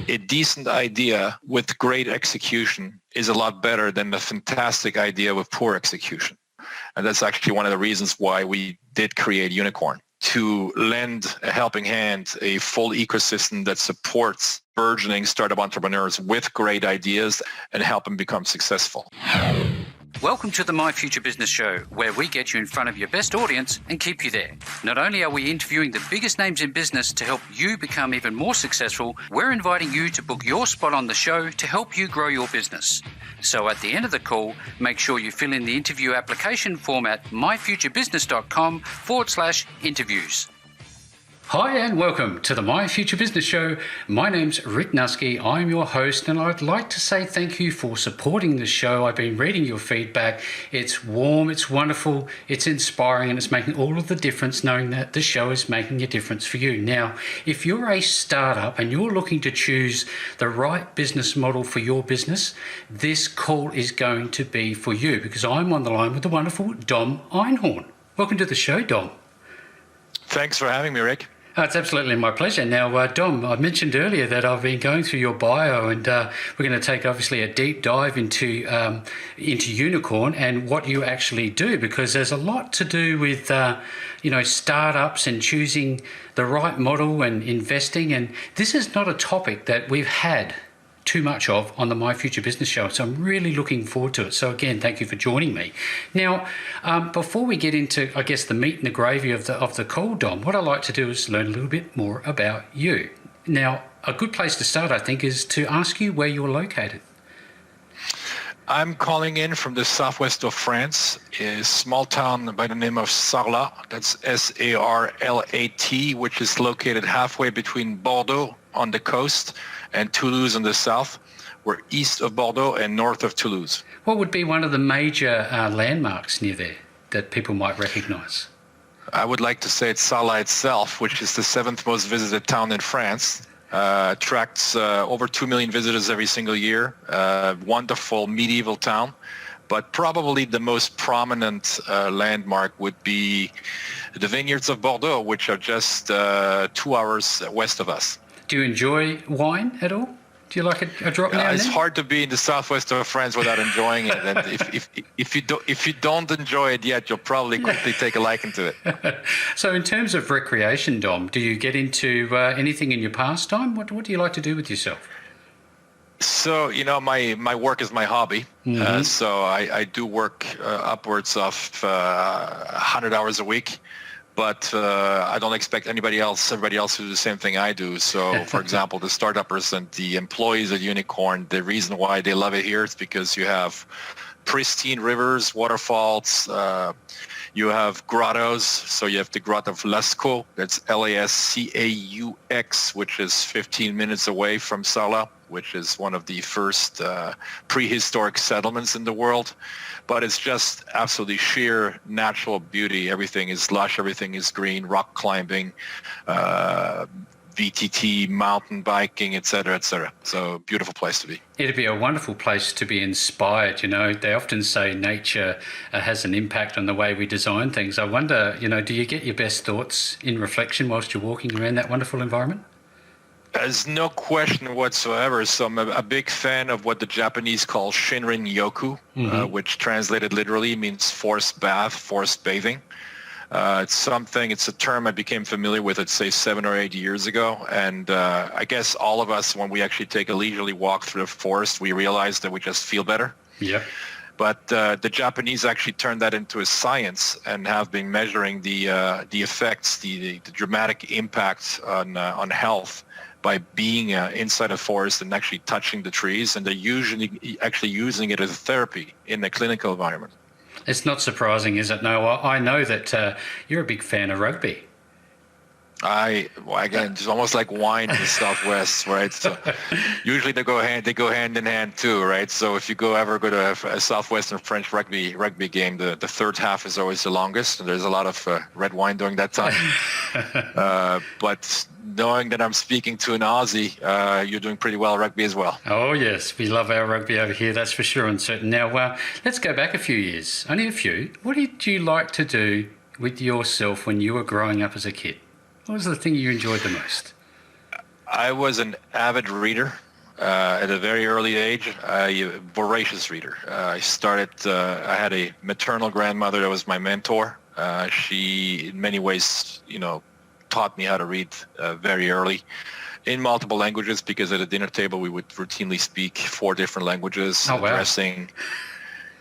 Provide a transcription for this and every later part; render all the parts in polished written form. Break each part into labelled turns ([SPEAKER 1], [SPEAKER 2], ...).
[SPEAKER 1] a decent idea with great execution is a lot better than a fantastic idea with poor execution. And that's actually one of the reasons why we did create Uniqorn, to lend a helping hand, a full ecosystem that supports burgeoning startup entrepreneurs with great ideas and help them become successful.
[SPEAKER 2] Welcome to the My Future Business Show, where we get you in front of your best audience and keep you there. Not only are we interviewing the biggest names in business to help you become even more successful, we're inviting you to book your spot on the show to help you grow your business. So at the end of the call, make sure you fill in the interview application form at myfuturebusiness.com/interviews. Hi and welcome to the My Future Business Show. My name's Rick Nusky. I'm your host, and I'd like to say thank you for supporting the show. I've been reading your feedback. It's warm, it's wonderful, it's inspiring, and it's making all of the difference knowing that the show is making a difference for you. Now, if you're a startup and you're looking to choose the right business model for your business, this call is going to be for you, because I'm on the line with the wonderful Dom Einhorn. Welcome to the show, Dom.
[SPEAKER 1] Thanks for having me, Rick.
[SPEAKER 2] It's absolutely my pleasure. Now, Dom, I mentioned earlier that I've been going through your bio, and we're going to take obviously a deep dive into Uniqorn and what you actually do, because there's a lot to do with startups and choosing the right model and investing. And this is not a topic that we've had too much of on the My Future Business Show, so I'm really looking forward to it. So again, thank you for joining me. Now, before we get into, I guess, the meat and the gravy of the call, Dom, what I'd like to do is learn a little bit more about you. Now, a good place to start, I think, is to ask you where you're located.
[SPEAKER 1] I'm calling in from the southwest of France, a small town by the name of Sarlat. That's Sarlat, which is located halfway between Bordeaux on the coast and Toulouse on the south. We're east of Bordeaux and north of Toulouse.
[SPEAKER 2] What would be one of the major landmarks near there that people might recognize?
[SPEAKER 1] I would like to say it's Sarlat itself, which is the 7th most visited town in France. Attracts over 2 million visitors every single year. Wonderful medieval town. But probably the most prominent landmark would be the vineyards of Bordeaux, which are just 2 hours west of us.
[SPEAKER 2] Do you enjoy wine at all? Do you like a drop now and then?
[SPEAKER 1] It's hard to be in the southwest of France without enjoying it. And if you don't enjoy it yet, you'll probably quickly take a liking to it.
[SPEAKER 2] So in terms of recreation, Dom, do you get into anything in your pastime? What do you like to do with yourself?
[SPEAKER 1] So, my work is my hobby.
[SPEAKER 2] Mm-hmm.
[SPEAKER 1] So I do work upwards of 100 hours a week. But I don't expect everybody else to do the same thing I do. So, for example, the startuppers and the employees at Uniqorn, the reason why they love it here is because you have pristine rivers, waterfalls, you have grottos. So you have the Grotto of Lascaux, that's Lascaux, which is 15 minutes away from Sarlat, which is one of the first prehistoric settlements in the world. But it's just absolutely sheer natural beauty. Everything is lush, everything is green, rock climbing, VTT, mountain biking, et cetera, et cetera. So beautiful place to be.
[SPEAKER 2] It'd be a wonderful place to be inspired. They often say nature has an impact on the way we design things. I wonder, do you get your best thoughts in reflection whilst you're walking around that wonderful environment?
[SPEAKER 1] There's no question whatsoever. So I'm a big fan of what the Japanese call Shinrin-yoku, which translated literally means forced bath, forced bathing. It's a term I became familiar with, I'd say 7 or 8 years ago. And I guess all of us, when we actually take a leisurely walk through the forest, we realize that we just feel better.
[SPEAKER 2] Yeah.
[SPEAKER 1] But the Japanese actually turned that into a science and have been measuring the effects, the dramatic impact on health by being inside a forest and actually touching the trees. And they're usually actually using it as a therapy in a clinical environment.
[SPEAKER 2] It's not surprising, is it? No, I know that you're a big fan of rugby.
[SPEAKER 1] Again, it's almost like wine in the Southwest, right? So usually they go hand in hand too, right? So if you ever go to a Southwestern French rugby game, the third half is always the longest, and there's a lot of red wine during that time. But knowing that I'm speaking to an Aussie, you're doing pretty well at rugby as well.
[SPEAKER 2] Oh yes, we love our rugby over here, that's for sure and certain. Now, let's go back a few years, only a few. What did you like to do with yourself when you were growing up as a kid? What was the thing you enjoyed the most?
[SPEAKER 1] I was an avid reader at a very early age, a voracious reader. I had a maternal grandmother that was my mentor. She, in many ways, taught me how to read very early in multiple languages, because at a dinner table we would routinely speak 4 different languages,
[SPEAKER 2] Oh, wow.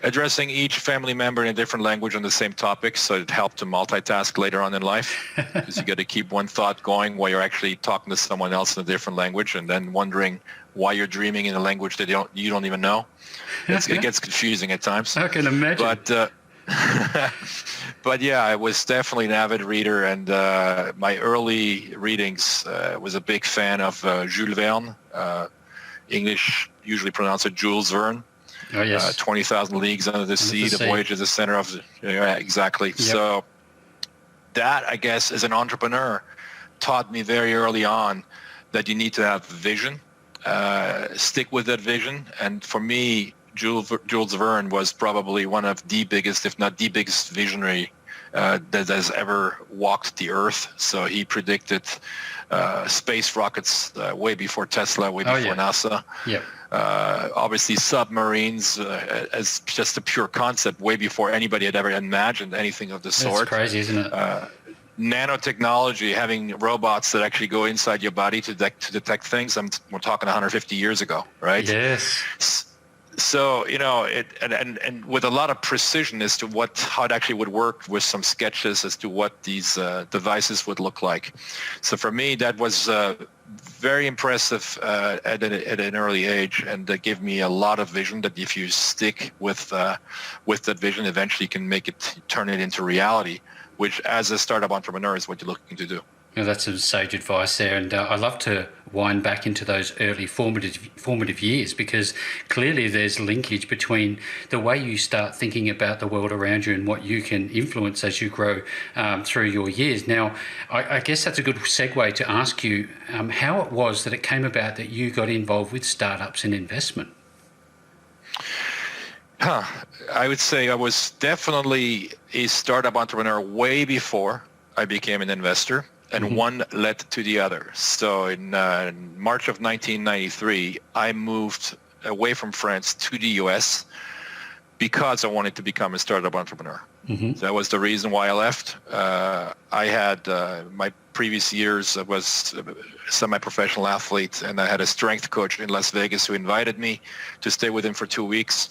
[SPEAKER 1] addressing each family member in a different language on the same topic, so it helped to multitask later on in life, because you got to keep one thought going while you're actually talking to someone else in a different language, and then wondering why you're dreaming in a language that you don't even know. It gets confusing at times.
[SPEAKER 2] I can imagine.
[SPEAKER 1] But yeah, I was definitely an avid reader, and my early readings was a big fan of Jules Verne, English usually pronounced it Jules Verne.
[SPEAKER 2] Oh, yes.
[SPEAKER 1] 20,000 Leagues Under the Sea, The Voyage to the Center of the... Yeah, exactly. Yep. So that, I guess, as an entrepreneur, taught me very early on that you need to have vision, stick with that vision. And for me, Jules Verne was probably one of the biggest, if not the biggest visionary that has ever walked the earth. So he predicted space rockets way before Tesla, way before NASA.
[SPEAKER 2] Yeah.
[SPEAKER 1] Obviously submarines as just a pure concept way before anybody had ever imagined anything of the sort.
[SPEAKER 2] That's crazy, isn't it?
[SPEAKER 1] Nanotechnology, having robots that actually go inside your body to detect things. We're talking 150 years ago, right?
[SPEAKER 2] Yes.
[SPEAKER 1] So, and with a lot of precision as to how it actually would work, with some sketches as to what these devices would look like. So for me, that was very impressive at an early age, and that gave me a lot of vision that if you stick with that vision, eventually you can turn it into reality, which as a startup entrepreneur is what you're looking to do.
[SPEAKER 2] That's some sage advice there, and I love to wind back into those early formative years, because clearly there's linkage between the way you start thinking about the world around you and what you can influence as you grow through your years. Now, I guess that's a good segue to ask you how it was that it came about that you got involved with startups and investment.
[SPEAKER 1] I would say I was definitely a startup entrepreneur way before I became an investor. And one led to the other. So in March of 1993, I moved away from France to the US because I wanted to become a startup entrepreneur. So that was the reason why I left. I had my previous years, I was a semi-professional athlete, and I had a strength coach in Las Vegas who invited me to stay with him for 2 weeks.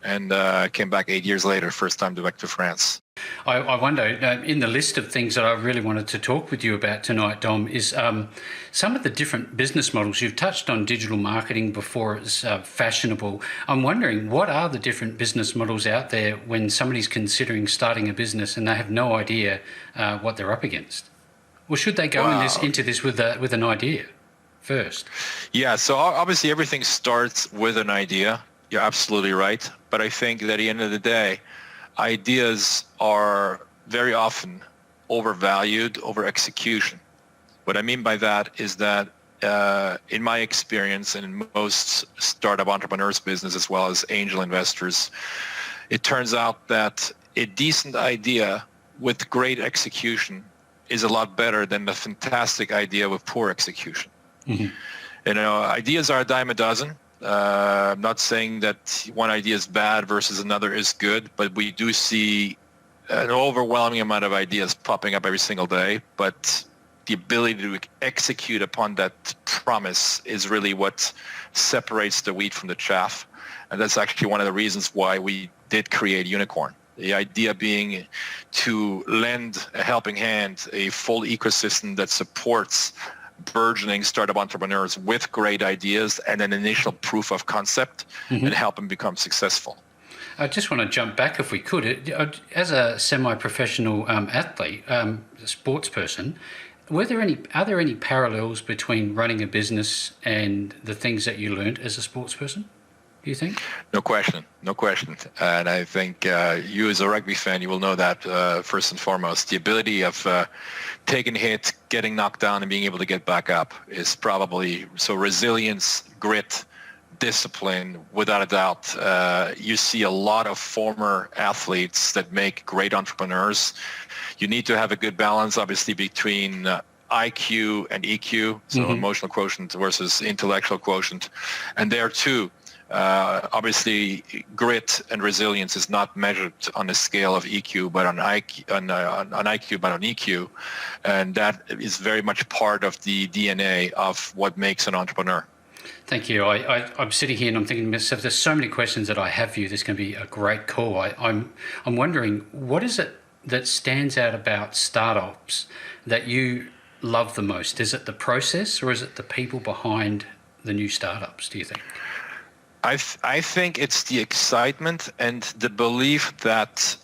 [SPEAKER 1] And I came back 8 years later, first time back to France.
[SPEAKER 2] I wonder, in the list of things that I really wanted to talk with you about tonight, Dom, is some of the different business models. You've touched on digital marketing before it's fashionable. I'm wondering, what are the different business models out there when somebody's considering starting a business and they have no idea what they're up against? Or should they go into this with an idea first? Yeah,
[SPEAKER 1] so obviously everything starts with an idea. You're absolutely right. But I think that at the end of the day, ideas are very often overvalued over execution. What I mean by that is that in my experience and in most startup entrepreneurs' business as well as angel investors, it turns out that a decent idea with great execution is a lot better than the fantastic idea with poor execution. Ideas are a dime a dozen. I'm not saying that one idea is bad versus another is good, but we do see an overwhelming amount of ideas popping up every single day. But the ability to execute upon that promise is really what separates the wheat from the chaff. And that's actually one of the reasons why we did create Uniqorn. The idea being to lend a helping hand, a full ecosystem that supports burgeoning startup entrepreneurs with great ideas and an initial proof of concept and help them become successful.
[SPEAKER 2] I just want to jump back, if we could. As a semi-professional athlete, a sports person, are there any parallels between running a business and the things that you learned as a sports person, do you think?
[SPEAKER 1] No question. And I think you as a rugby fan, you will know that first and foremost. The ability of taking a hit, getting knocked down, and being able to get back up is probably, so resilience, grit, discipline, without a doubt. You see a lot of former athletes that make great entrepreneurs. You need to have a good balance, obviously, between IQ and EQ, so emotional quotient versus intellectual quotient. And there too, obviously, grit and resilience is not measured on a scale of EQ, but on IQ, but on EQ, and that is very much part of the DNA of what makes an entrepreneur.
[SPEAKER 2] Thank you. I'm sitting here and I'm thinking to myself, there's so many questions that I have for you. This can be a great call. I'm wondering, what is it that stands out about startups that you love the most? Is it the process or is it the people behind the new startups, do you think?
[SPEAKER 1] I think it's the excitement and the belief that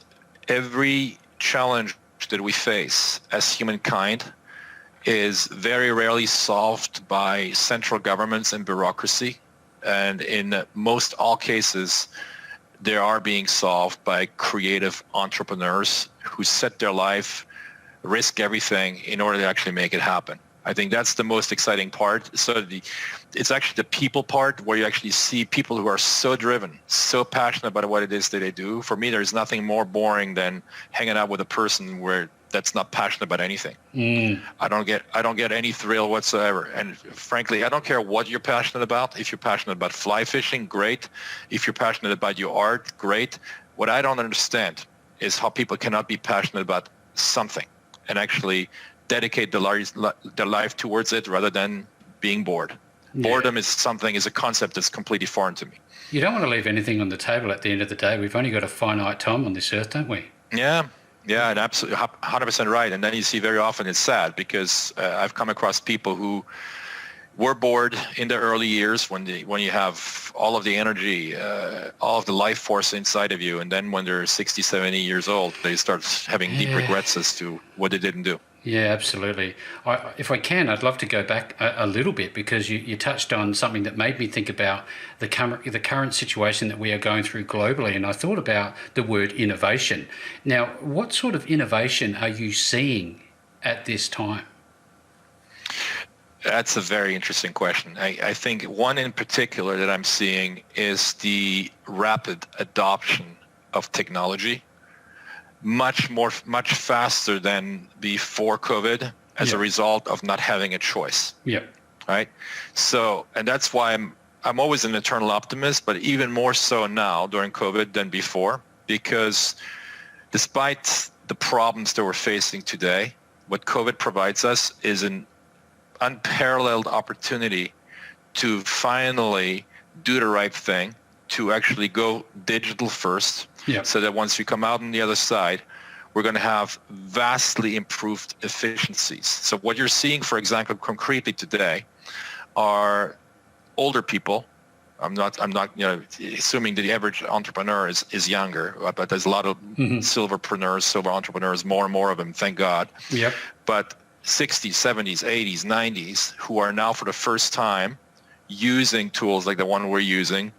[SPEAKER 1] every challenge that we face as humankind is very rarely solved by central governments and bureaucracy. And in most all cases, they are being solved by creative entrepreneurs who set their life, risk everything in order to actually make it happen. I think that's the most exciting part. So it's actually the people part where you actually see people who are so driven, so passionate about what it is that they do. For me, there's nothing more boring than hanging out with a person that's not passionate about anything. I don't get any thrill whatsoever. And frankly, I don't care what you're passionate about. If you're passionate about fly fishing, great. If you're passionate about your art, great. What I don't understand is how people cannot be passionate about something and actually dedicate their life towards it rather than being bored. Yeah. Boredom is a concept that's completely foreign to me.
[SPEAKER 2] You don't want to leave anything on the table at the end of the day. We've only got a finite time on this earth, don't we?
[SPEAKER 1] Yeah, and absolutely 100% right. And then you see very often it's sad because I've come across people who were bored in the early years when you have all of the energy, all of the life force inside of you. And then when they're 60, 70 years old, they start having deep regrets as to what they didn't do.
[SPEAKER 2] Yeah, absolutely. If I can, I'd love to go back a little bit because you touched on something that made me think about the current situation that we are going through globally, and I thought about the word innovation. Now, what sort of innovation are you seeing at this time?
[SPEAKER 1] That's a very interesting question. I think one in particular that I'm seeing is the rapid adoption of technology. Much faster than before COVID as a result of not having a choice.
[SPEAKER 2] Yeah.
[SPEAKER 1] Right. So, and that's why I'm always an eternal optimist, but even more so now during COVID than before, because despite the problems that we're facing today, what COVID provides us is an unparalleled opportunity to finally do the right thing, to actually go digital first. Yeah. So that once we come out on the other side, we're going to have vastly improved efficiencies. So what you're seeing, for example, concretely today, are older people. I'm not assuming that the average entrepreneur is younger, but there's a lot of silver entrepreneurs, more and more of them, thank God.
[SPEAKER 2] Yep.
[SPEAKER 1] But 60s, 70s, 80s, 90s, who are now for the first time using tools like the one we're using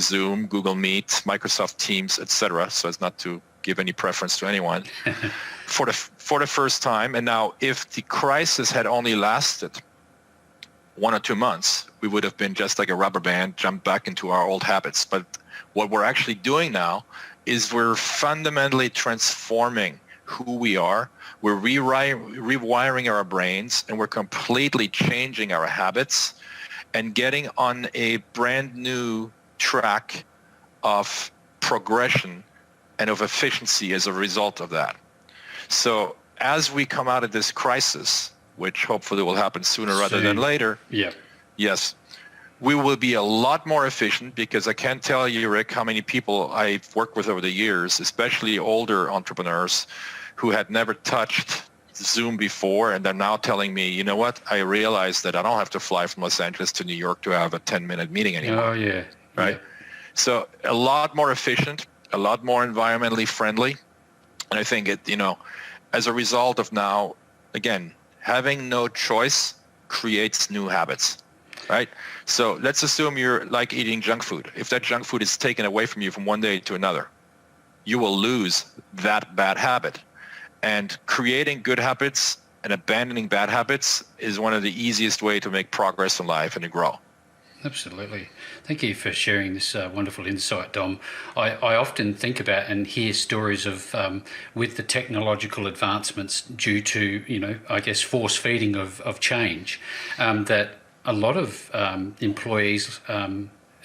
[SPEAKER 1] Zoom, Google Meet, Microsoft Teams, etc. So as not to give any preference to anyone, for the first time. And now, if the crisis had only lasted 1 or 2 months, we would have been just like a rubber band, jumped back into our old habits. But what we're actually doing now is we're fundamentally transforming who we are. We're rewiring our brains, and we're completely changing our habits and getting on a brand new track of progression and of efficiency as a result of that. So as we come out of this crisis, which hopefully will happen sooner rather than later, yes, we will be a lot more efficient, because I can't tell you, Rick, how many people I've worked with over the years, especially older entrepreneurs who had never touched Zoom before, and they're now telling me, you know what, I realized that I don't have to fly from Los Angeles to New York to have a 10-minute meeting anymore.
[SPEAKER 2] Oh, yeah.
[SPEAKER 1] Right? Yeah. So a lot more efficient, a lot more environmentally friendly. And I think as a result of now, again, having no choice creates new habits, right? So let's assume you're like eating junk food. If that junk food is taken away from you from one day to another, you will lose that bad habit. And creating good habits and abandoning bad habits is one of the easiest way to make progress in life and to grow.
[SPEAKER 2] Absolutely. Thank you for sharing this wonderful insight, Dom. I often think about and hear stories of with the technological advancements due to, I guess, force feeding of change, that a lot of employees,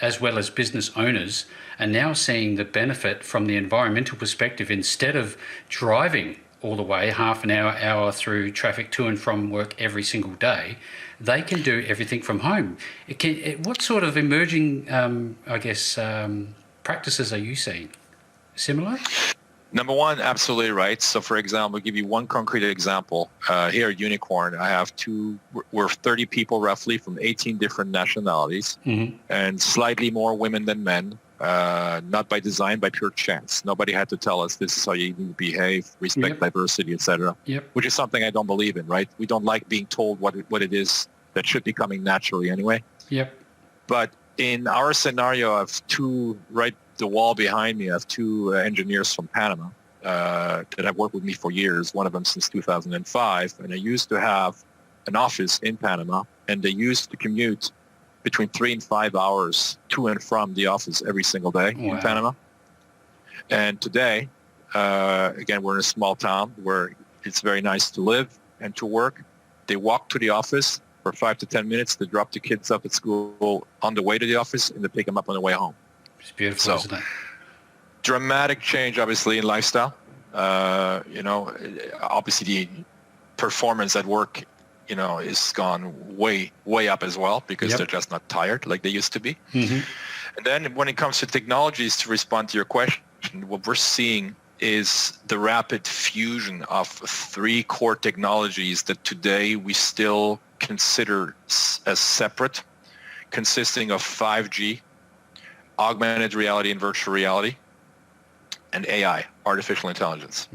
[SPEAKER 2] as well as business owners, are now seeing the benefit from the environmental perspective. Instead of driving all the way half an hour through traffic to and from work every single day, they can do everything from home. What sort of emerging, practices are you seeing? Similar?
[SPEAKER 1] Number one, absolutely right. So for example, I'll give you one concrete example. Here at Uniqorn, we're 30 people roughly from 18 different nationalities, and slightly more women than men. Not by design, by pure chance. Nobody had to tell us this is how you need to behave, respect diversity, etc. Which is something I don't believe in, right? We don't like being told what it is that should be coming naturally anyway. But in our scenario, I have the wall behind me, I have two engineers from Panama that have worked with me for years, one of them since 2005. And I used to have an office in Panama, and they used to commute between 3 and 5 hours to and from the office every single day in Panama. And today, again, we're in a small town where it's very nice to live and to work. They walk to the office for 5 to 10 minutes. They drop the kids up at school on the way to the office, and they pick them up on the way home.
[SPEAKER 2] It's beautiful, isn't it?
[SPEAKER 1] Dramatic change, obviously, in lifestyle. Obviously the performance at work is gone way up as well, because they're just not tired like they used to be. And then when it comes to technologies, to respond to your question, what we're seeing is the rapid fusion of 3 core technologies that today we still consider as separate, consisting of 5G, augmented reality and virtual reality, and AI, artificial intelligence.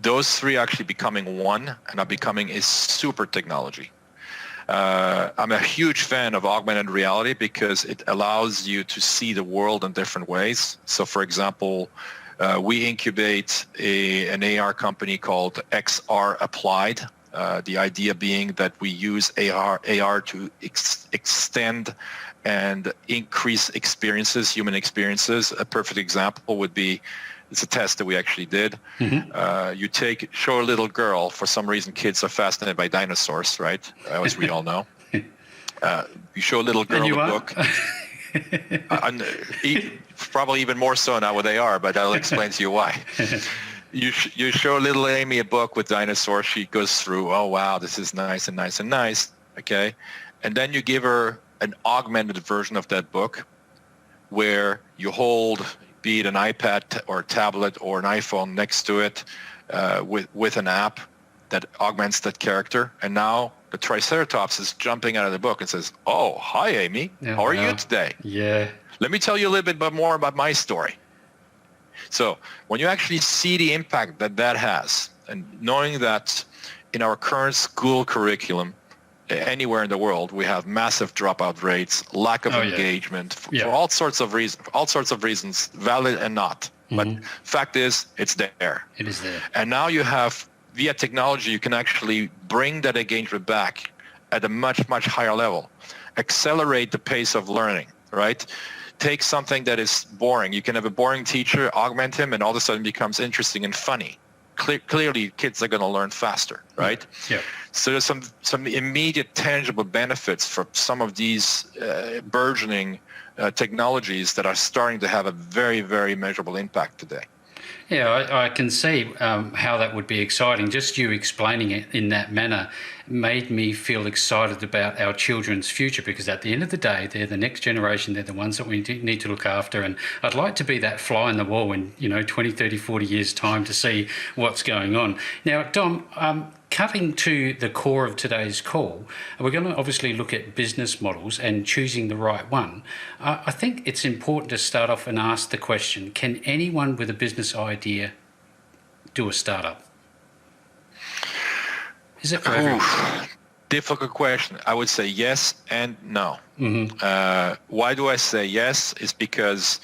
[SPEAKER 1] Those 3 are actually becoming one and are becoming a super technology. I'm a huge fan of augmented reality because it allows you to see the world in different ways. So for example, we incubate an AR company called XR Applied. The idea being that we use AR to extend and increase experiences, human experiences. A perfect example would be, it's a test that we actually did. Show a little girl, for some reason kids are fascinated by dinosaurs, right? As we all know. You show a little girl a book. Probably even more so now with AR, but I'll explain to you why. You show little Amy a book with dinosaurs. She goes through, oh wow, this is nice and nice and nice, okay? And then you give her an augmented version of that book where you hold, be it an iPad or a tablet or an iPhone next to it with an app that augments that character. And now the Triceratops is jumping out of the book and says, oh, hi, Amy. How are you today? Let me tell you a little bit more about my story. So when you actually see the impact that has, and knowing that in our current school curriculum, anywhere in the world, we have massive dropout rates, lack of engagement for all sorts of reasons, valid and not. But fact is, it's there.
[SPEAKER 2] It is there.
[SPEAKER 1] And now you have, via technology, you can actually bring that engagement back at a much, much higher level, accelerate the pace of learning, right? Take something that is boring. You can have a boring teacher, augment him, and all of a sudden becomes interesting and funny. Clearly, kids are going to learn faster, right? So there's some immediate tangible benefits for some of these burgeoning technologies that are starting to have a very, very measurable impact today.
[SPEAKER 2] Yeah, I can see how that would be exciting. Just you explaining it in that manner made me feel excited about our children's future, because at the end of the day, they're the next generation. They're the ones that we need to look after. And I'd like to be that fly in the wall in 20, 30, 40 years' time to see what's going on. Now, Dom, cutting to the core of today's call, we're going to obviously look at business models and choosing the right one. I think it's important to start off and ask the question, can anyone with a business idea do a startup? Is it for everyone?
[SPEAKER 1] Difficult question. I would say yes and no. Why do I say yes? Is because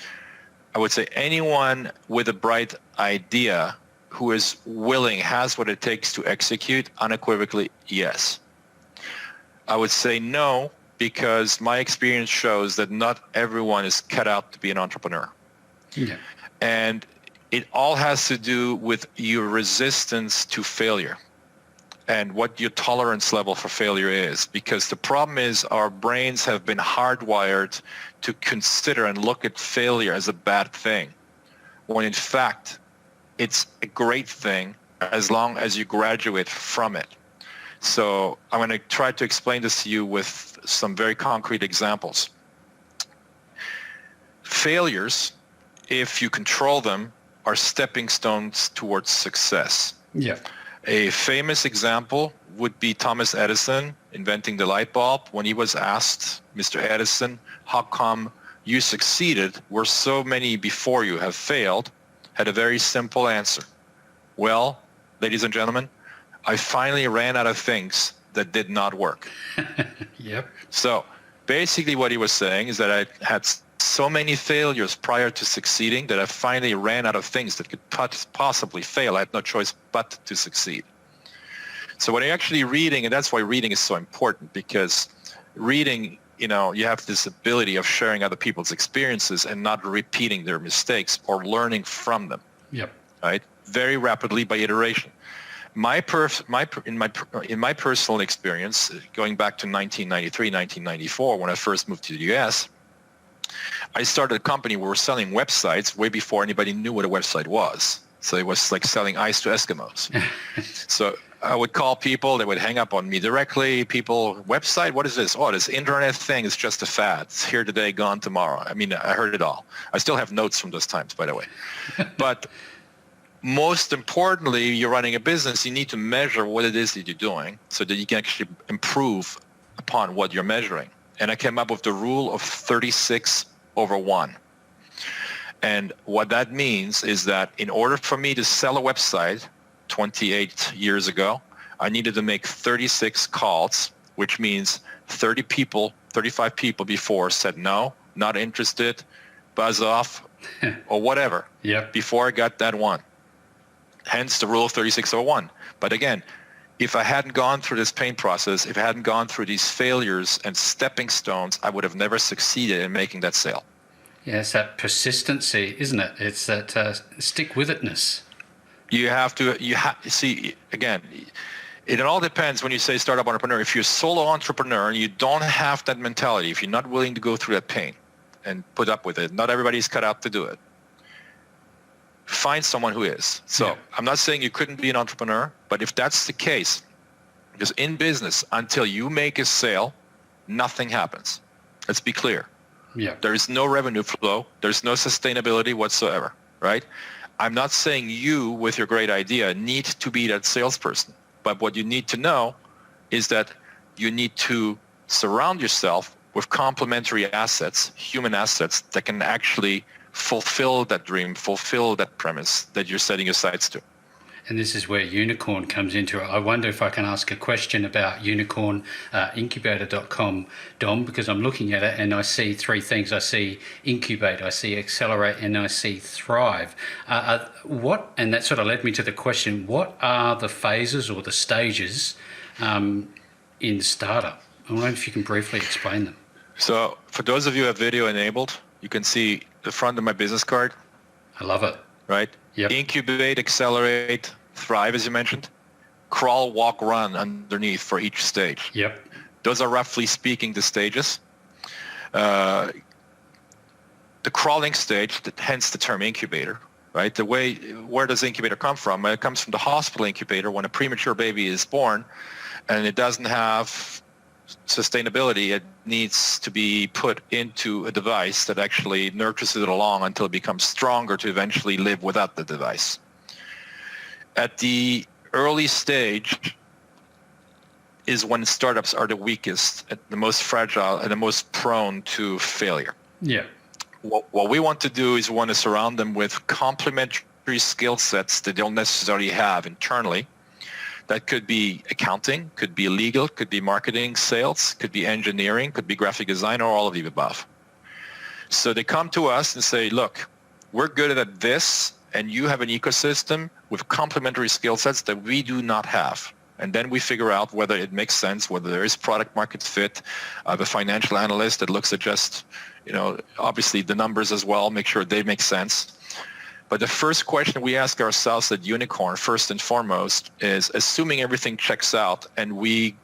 [SPEAKER 1] I would say anyone with a bright idea who is willing, has what it takes to execute, unequivocally, yes. I would say no because my experience shows that not everyone is cut out to be an entrepreneur.
[SPEAKER 2] Yeah.
[SPEAKER 1] And it all has to do with your resistance to failure and what your tolerance level for failure is. Because the problem is our brains have been hardwired to consider and look at failure as a bad thing, when in fact it's a great thing as long as you graduate from it. So I'm going to try to explain this to you with some very concrete examples. Failures, if you control them, are stepping stones towards success.
[SPEAKER 2] Yeah.
[SPEAKER 1] A famous example would be Thomas Edison inventing the light bulb. When he was asked, Mr. Edison, how come you succeeded where so many before you have failed, had a very simple answer. Well, ladies and gentlemen, I finally ran out of things that did not work.
[SPEAKER 2] Yep.
[SPEAKER 1] So basically what he was saying is that I had so many failures prior to succeeding that I finally ran out of things that could possibly fail. I had no choice but to succeed. So when you're actually reading, and that's why reading is so important, because reading, you have this ability of sharing other people's experiences and not repeating their mistakes or learning from them.
[SPEAKER 2] Yep.
[SPEAKER 1] Right? Very rapidly by iteration. In my personal experience, going back to 1993, 1994, when I first moved to the U.S., I started a company where we're selling websites way before anybody knew what a website was. So it was like selling ice to Eskimos. So I would call people, they would hang up on me directly. People, website, what is this? Oh, this internet thing is just a fad. It's here today, gone tomorrow. I mean, I heard it all. I still have notes from those times, by the way. But most importantly, you're running a business, you need to measure what it is that you're doing so that you can actually improve upon what you're measuring. And I came up with the rule of 36/1. And what that means is that in order for me to sell a website 28 years ago, I needed to make 36 calls, which means 35 people before said no, not interested, buzz off, or whatever, before I got that one. Hence the rule of 36/1. But again, if I hadn't gone through this pain process, if I hadn't gone through these failures and stepping stones, I would have never succeeded in making that sale.
[SPEAKER 2] Yeah, it's that persistency, isn't it? It's that stick-with-itness.
[SPEAKER 1] You have to, see, again, it all depends when you say startup entrepreneur. If you're a solo entrepreneur and you don't have that mentality, if you're not willing to go through that pain and put up with it, not everybody's cut out to do it. Find someone who is. So I'm not saying you couldn't be an entrepreneur, but if that's the case, because in business, until you make a sale, nothing happens. Let's be clear.
[SPEAKER 2] Yeah.
[SPEAKER 1] There is no revenue flow. There's no sustainability whatsoever, right? I'm not saying you, with your great idea, need to be that salesperson. But what you need to know is that you need to surround yourself with complementary assets, human assets, that can actually fulfill that dream, fulfill that premise that you're setting your sights to.
[SPEAKER 2] And this is where Uniqorn comes into it. I wonder if I can ask a question about Uniqorn Incubator.com, Dom, because I'm looking at it and I see three things. I see incubate, I see accelerate, and I see thrive. And that sort of led me to the question, what are the phases or the stages in startup? I wonder if you can briefly explain them.
[SPEAKER 1] So for those of you who have video enabled, you can see the front of my business card.
[SPEAKER 2] I love it.
[SPEAKER 1] Right?
[SPEAKER 2] Yep.
[SPEAKER 1] Incubate, accelerate, thrive, as you mentioned. Crawl, walk, run underneath for each stage.
[SPEAKER 2] Yep.
[SPEAKER 1] Those are roughly speaking the stages. The crawling stage, hence the term incubator, right? Where does incubator come from? It comes from the hospital incubator when a premature baby is born and it doesn't have sustainability. It needs to be put into a device that actually nurtures it along until it becomes stronger to eventually live without the device. At the early stage is when startups are the weakest, the most fragile, and the most prone to failure.
[SPEAKER 2] Yeah.
[SPEAKER 1] What we want to do is we want to surround them with complementary skill sets that they don't necessarily have internally. That could be accounting, could be legal, could be marketing, sales, could be engineering, could be graphic design, or all of the above. So they come to us and say, look, we're good at this, and you have an ecosystem with complementary skill sets that we do not have. And then we figure out whether it makes sense, whether there is product market fit. The financial analyst that looks at just, obviously the numbers as well, make sure they make sense. But the first question we ask ourselves at Uniqorn, first and foremost, is assuming everything checks out and we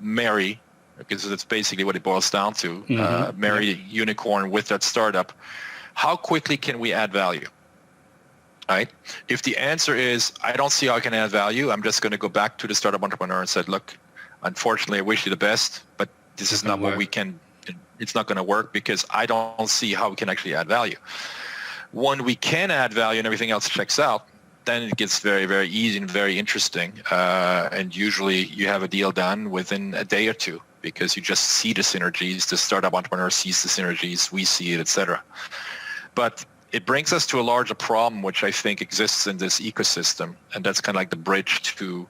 [SPEAKER 1] marry, because that's basically what it boils down to, marry Uniqorn with that startup, how quickly can we add value? Right? If the answer is, I don't see how I can add value, I'm just going to go back to the startup entrepreneur and said, look, unfortunately, I wish you the best, but this is not what we can, it's not going to work because I don't see how we can actually add value. When we can add value and everything else checks out, then it gets very, very easy and very interesting. And usually you have a deal done within a day or two because you just see the synergies, the startup entrepreneur sees the synergies, we see it, etc. But it brings us to a larger problem, which I think exists in this ecosystem, and that's kind of like the bridge to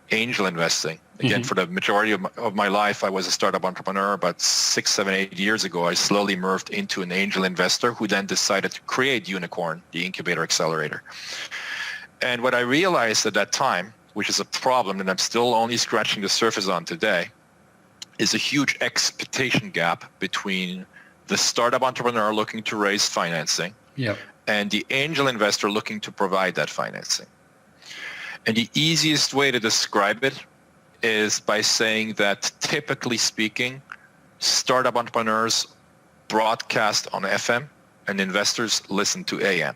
[SPEAKER 1] angel investing. Again, for the majority of my life, I was a startup entrepreneur. About 6, 7, 8 years ago, I slowly moved into an angel investor who then decided to create Uniqorn, the incubator accelerator. And what I realized at that time, which is a problem, and I'm still only scratching the surface on today, is a huge expectation gap between the startup entrepreneur looking to raise financing and the angel investor looking to provide that financing. And the easiest way to describe it is by saying that typically speaking, startup entrepreneurs broadcast on FM and investors listen to AM.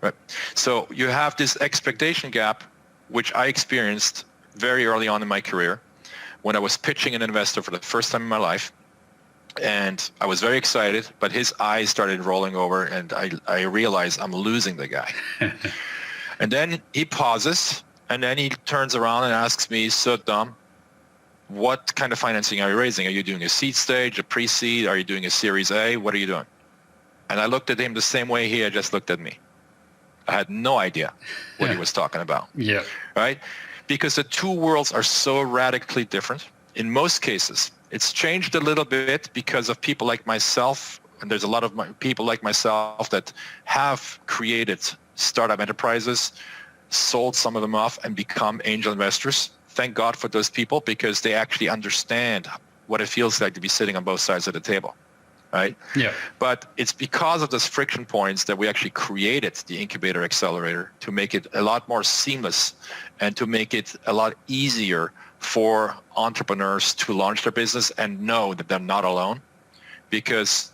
[SPEAKER 1] Right. So you have this expectation gap, which I experienced very early on in my career when I was pitching an investor for the first time in my life. And I was very excited, but his eyes started rolling over and I realized I'm losing the guy. And then he pauses and then he turns around and asks me, so Dom, what kind of financing are you raising? Are you doing a seed stage, a pre-seed? Are you doing a series A? What are you doing? And I looked at him the same way he had just looked at me. I had no idea what he was talking about. Right? Because the two worlds are so radically different. In most cases, it's changed a little bit because of people like myself, and there's a lot of people like myself that have created startup enterprises, sold some of them off, and become angel investors. Thank God for those people because they actually understand what it feels like to be sitting on both sides of the table. Right? But it's because of those friction points that we actually created the incubator accelerator to make it a lot more seamless and to make it a lot easier for entrepreneurs to launch their business and know that they're not alone. Because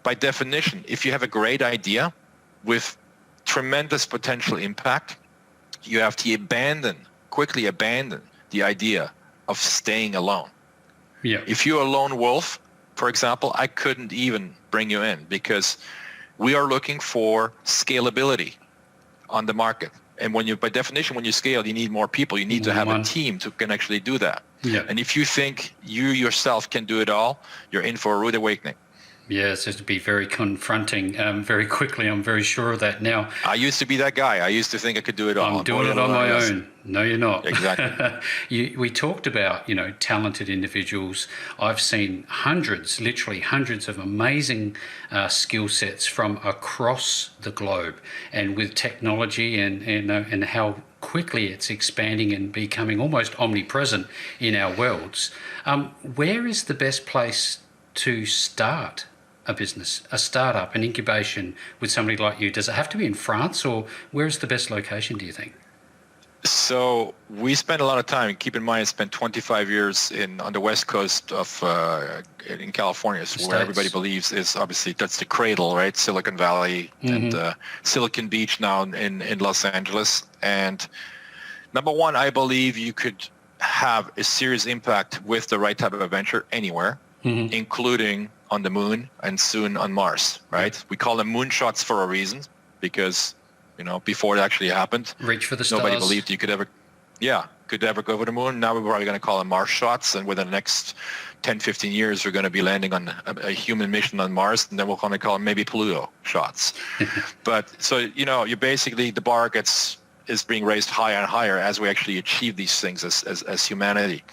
[SPEAKER 1] by definition, if you have a great idea with tremendous potential impact, you have to quickly abandon the idea of staying alone. If you're a lone wolf, for example, I couldn't even bring you in because we are looking for scalability on the market. And by definition, when you scale, you need more people. You need to have a team to can actually do that. And if you think you yourself can do it all, you're in for a rude awakening.
[SPEAKER 2] Yes, it would be very confronting very quickly. I'm very sure of that now.
[SPEAKER 1] I used to be that guy. I used to think I could do it all.
[SPEAKER 2] I'm doing it on my own. No, you're not.
[SPEAKER 1] Exactly.
[SPEAKER 2] We talked about, talented individuals. I've seen literally hundreds of amazing skill sets from across the globe. And with technology and how quickly it's expanding and becoming almost omnipresent in our worlds, where is the best place to start a business, a startup, an incubation with somebody like you? Does it have to be in France, or where's the best location, do you think?
[SPEAKER 1] So we spent a lot of time. Keep in mind, I spent 25 years on the west coast of in California, where everybody believes is obviously that's the cradle, right? Silicon Valley and Silicon Beach now in Los Angeles. And number one, I believe you could have a serious impact with the right type of adventure anywhere, including on the moon and soon on Mars, right? We call them moonshots for a reason because, before it actually happened,
[SPEAKER 2] reach for the stars.
[SPEAKER 1] Nobody believed you could ever go over the moon. Now we're probably going to call them Mars shots. And within the next 10, 15 years, we're going to be landing on a human mission on Mars. And then we'll kind of call them maybe Pluto shots. But so, you basically, the bar is being raised higher and higher as we actually achieve these things as humanity.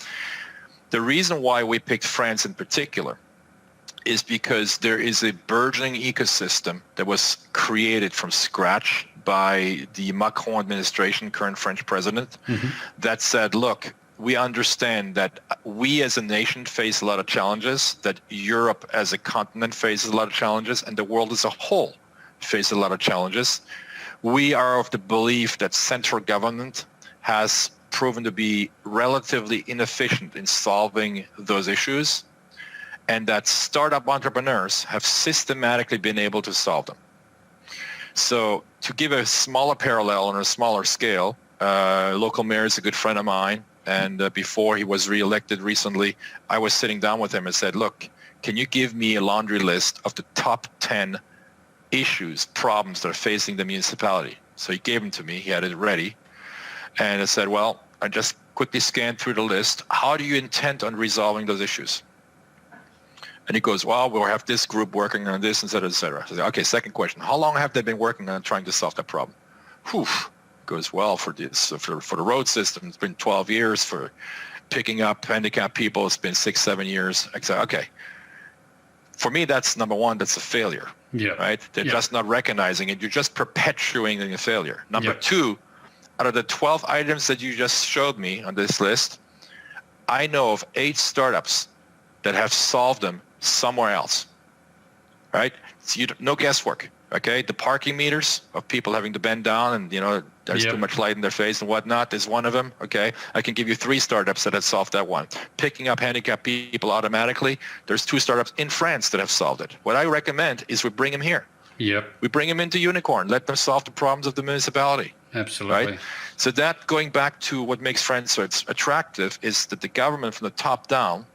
[SPEAKER 1] The reason why we picked France in particular is because there is a burgeoning ecosystem that was created from scratch by the Macron administration, current French president, that said, look, we understand that we as a nation face a lot of challenges, that Europe as a continent faces a lot of challenges, and the world as a whole faces a lot of challenges. We are of the belief that central government has proven to be relatively inefficient in solving those issues, and that startup entrepreneurs have systematically been able to solve them. So to give a smaller parallel on a smaller scale, local mayor is a good friend of mine, and before he was reelected recently, I was sitting down with him and said, look, can you give me a laundry list of the top 10 issues, problems that are facing the municipality? So he gave them to me. He had it ready. And I said, well, I just quickly scanned through the list. How do you intend on resolving those issues? And he goes, well, we'll have this group working on this, et cetera, et cetera. I said, okay, second question. How long have they been working on trying to solve that problem? Whew. Goes, well, for this, for the road system, it's been 12 years. For picking up handicapped people, it's been 6-7 years. I said, okay. For me, that's number one, that's a failure.
[SPEAKER 2] Yeah.
[SPEAKER 1] Right? They're just not recognizing it. You're just perpetuating a failure. Number two, out of the 12 items that you just showed me on this list, I know of 8 startups that have solved them somewhere else, right? So no guesswork, okay? The parking meters of people having to bend down and, there's too much light in their face and whatnot is one of them, okay? I can give you 3 startups that have solved that one. Picking up handicapped people automatically, there's 2 startups in France that have solved it. What I recommend is we bring them here.
[SPEAKER 2] Yep.
[SPEAKER 1] We bring them into Uniqorn, let them solve the problems of the municipality.
[SPEAKER 2] Absolutely.
[SPEAKER 1] Right? So that, going back to what makes France so attractive, is that the government from the top down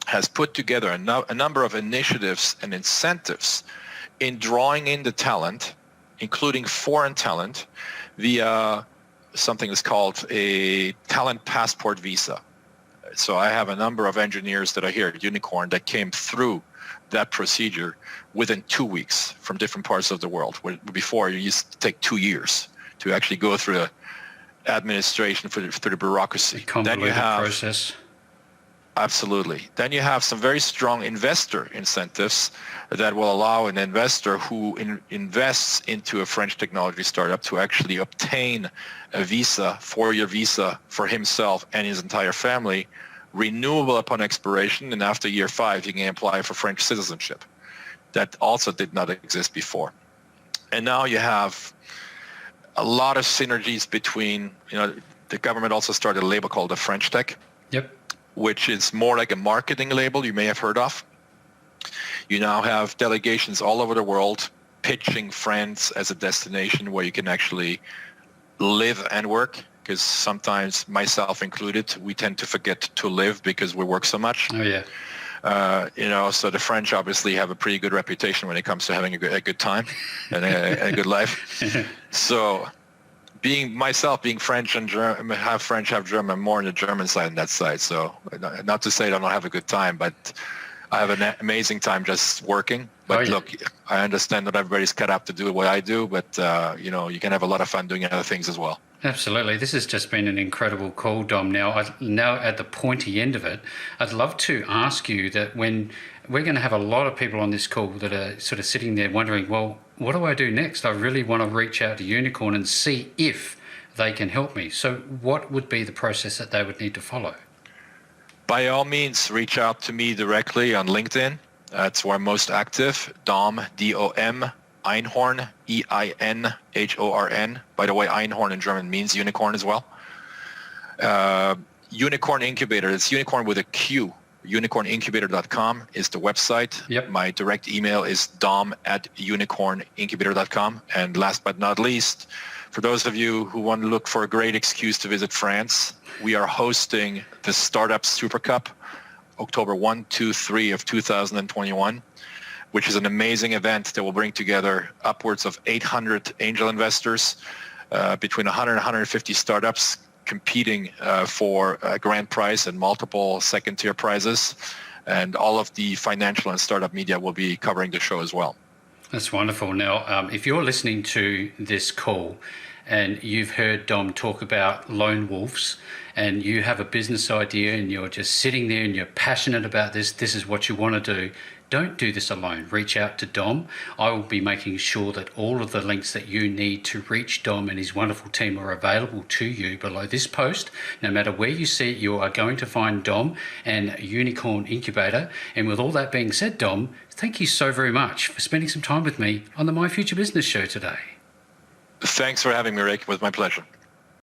[SPEAKER 1] has put together a number of initiatives and incentives in drawing in the talent, including foreign talent, via something that's called a talent passport visa. So I have a number of engineers that are here at Uniqorn that came through that procedure within 2 weeks from different parts of the world. Where before, you used to take 2 years to actually go through the administration, through the bureaucracy.
[SPEAKER 2] Then you have process.
[SPEAKER 1] Absolutely. Then you have some very strong investor incentives that will allow an investor who invests into a French technology startup to actually obtain a visa, 4-year visa for himself and his entire family, renewable upon expiration, and after year 5, he can apply for French citizenship. That also did not exist before. And now you have a lot of synergies between, the government also started a label called the French Tech.
[SPEAKER 2] Yep.
[SPEAKER 1] Which is more like a marketing label you may have heard of. You now have delegations all over the world pitching France as a destination where you can actually live and work, because sometimes, myself included, we tend to forget to live because we work so much.
[SPEAKER 2] Oh, yeah.
[SPEAKER 1] So the French obviously have a pretty good reputation when it comes to having a good time and a good life. So being French and German, half French, half German, more on the German side and that side. So not to say that I don't have a good time, but I have an amazing time just working. But look, I understand that everybody's cut up to do what I do, but you can have a lot of fun doing other things as well.
[SPEAKER 2] Absolutely. This has just been an incredible call, Dom. Now at the pointy end of it, I'd love to ask you that when we're going to have a lot of people on this call that are sort of sitting there wondering, well, what do I do next? I really want to reach out to Uniqorn and see if they can help me. So what would be the process that they would need to follow?
[SPEAKER 1] By all means, reach out to me directly on LinkedIn. That's where I'm most active. Dom, D-O-M, Einhorn, E-I-N-H-O-R-N. By the way, Einhorn in German means unicorn as well. Unicorn Incubator. It's unicorn with a Q. Unicornincubator.com is the website.
[SPEAKER 2] Yep.
[SPEAKER 1] My direct email is dom@unicornincubator.com. And last but not least, for those of you who want to look for a great excuse to visit France, we are hosting the Startup Super Cup, October 1, 2, 3 of 2021, which is an amazing event that will bring together upwards of 800 angel investors, between 100 and 150 startups competing for a grand prize and multiple second-tier prizes. And all of the financial and startup media will be covering the show as well.
[SPEAKER 2] That's wonderful. Now, if you're listening to this call and you've heard Dom talk about lone wolves, and you have a business idea and you're just sitting there and you're passionate about this is what you want to do, don't do this alone. Reach out to Dom. I will be making sure that all of the links that you need to reach Dom and his wonderful team are available to you below this post. No matter where you see it, you are going to find Dom and Unicorn Incubator. And with all that being said, Dom, thank you so very much for spending some time with me on the My Future Business show today.
[SPEAKER 1] Thanks for having me, Rick. It was my pleasure.